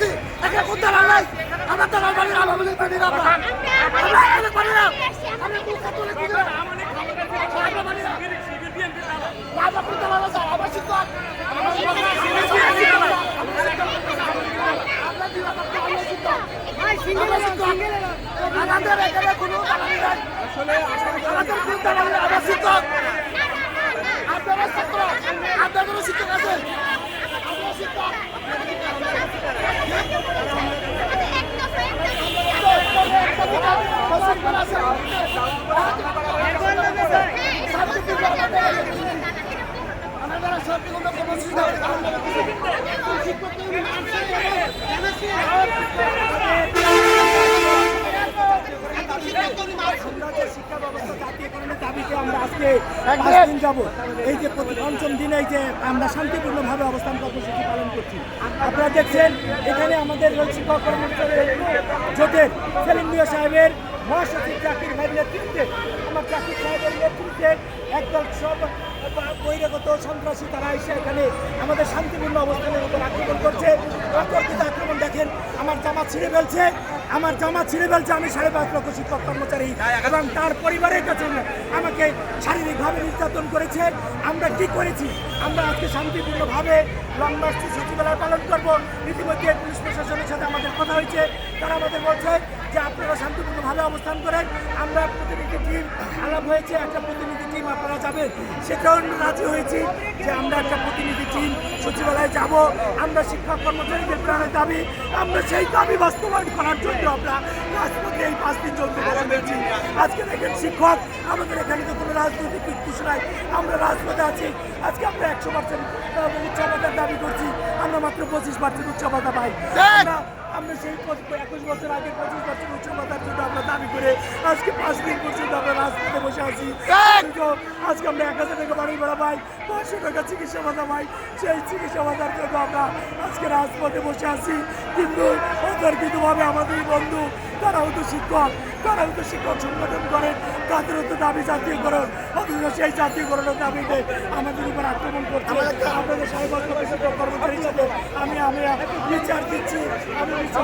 পারি একটা কোথা নাই আমরা তো পারি না আমরা পারি না আমরা পারি না আমরা কোথা তুলে দিই না আমরা পারি না বাবা কোথা লাগা স্যার আবার শিক্ষক আমরা দিবা তো আমরা শিক্ষক ভাই সিঙ্গেল আমাদের এখানে কোনো দালালি নাই আসলে আমাদের কোনো দালালি নাই আমরা শিক্ষক আপনারা ছাত্র আপনাদের শিক্ষক আছে আমরা শিক্ষক শিক্ষা ব্যবস্থা জাতীয়করণের দাবিতে আমরা আজকে 5 দিন যাব এই যে পঞ্চম দিনে এই যে আমরা শান্তিপূর্ণভাবে অবস্থান কর্মসূচি পালন করছি। আপনারা দেখছেন এখানে আমাদের শিক্ষক কর্মচারী জোটের সেলিম মিয়া সাহেবের মহাসচিব জাকির ভাইয়ের নেতৃত্বে আমার জাকির সাহেবের নেতৃত্বে একদল সব বহিরাগত সন্ত্রাসী তারা এসে এখানে আমাদের শান্তিপূর্ণ অবস্থানের উপর আক্রমণ করছে। অতর্কিত আক্রমণ দেখেন আমার জামা ছিঁড়ে ফেলছে আমি 5.5 লক্ষ শিক্ষক কর্মচারী এবং তার পরিবারের কাছে আমাকে শারীরিকভাবে নির্যাতন করেছে। আমরা কি করেছি? আমরা আজকে শান্তিপূর্ণভাবে লং মার্চ সচিবালয় পালন করব। ইতিমধ্যে পুলিশ প্রশাসনের সাথে আমাদের কথা হয়েছে, তারা আমাদের বলছে যে আপনারা শান্তিপূর্ণভাবে অবস্থান করেন। আমরা প্রতিনিধি টিম আলাপ হয়েছে, একটা প্রতিনিধি টিম আপনারা যাবেন, সেটাও রাজি হয়েছি যে আমরা একটা প্রতিনিধি টিম সচিবালয়ে যাব। আমরা শিক্ষক কর্মচারীদের প্রাণের দাবি, আমরা সেই দাবি বাস্তবায়ন করার জন্য আমরা রাজপথে এই 5 দিন চলতে পেরেছি। আজকে দেখেন শিক্ষক আমাদের এখানে তো কোনো রাজনৈতিক কিছু নাই, আমরা রাজপথে আছি। আজকে আমরা 100% উচ্চ ভাতার দাবি করছি, আমরা মাত্র 25% উচ্চ ভাতা পাই। আমরা সেই 21 বছর আগে 25% উচ্চ ভাতার জন্য আমরা দাবি করে আজকে 5 দিন পর্যন্ত আমরা রাজপথে বসে আছি। আজকে আমরা 1000 টাকা বাড়ি ভাড়া পাই, 500 টাকা চিকিৎসা ভাতা পাই, সেই চিকিৎসা ভাতার জন্য আমরা আজকে রাজপথে বসে আছি। কিন্তু অতর্কিতভাবে আমাদের বন্ধু তারাও তো শিক্ষক সংগঠন করেন, তাদেরও তো দাবি জাতীয়করণ, অথচ সেই জাতীয়করণের দাবিতে আমাদের উপর আক্রমণ করছে। আপনাদের সাহেব শিক্ষক কর্মচারী হিসেবে আমি বিচার দিচ্ছি, আমি বিচার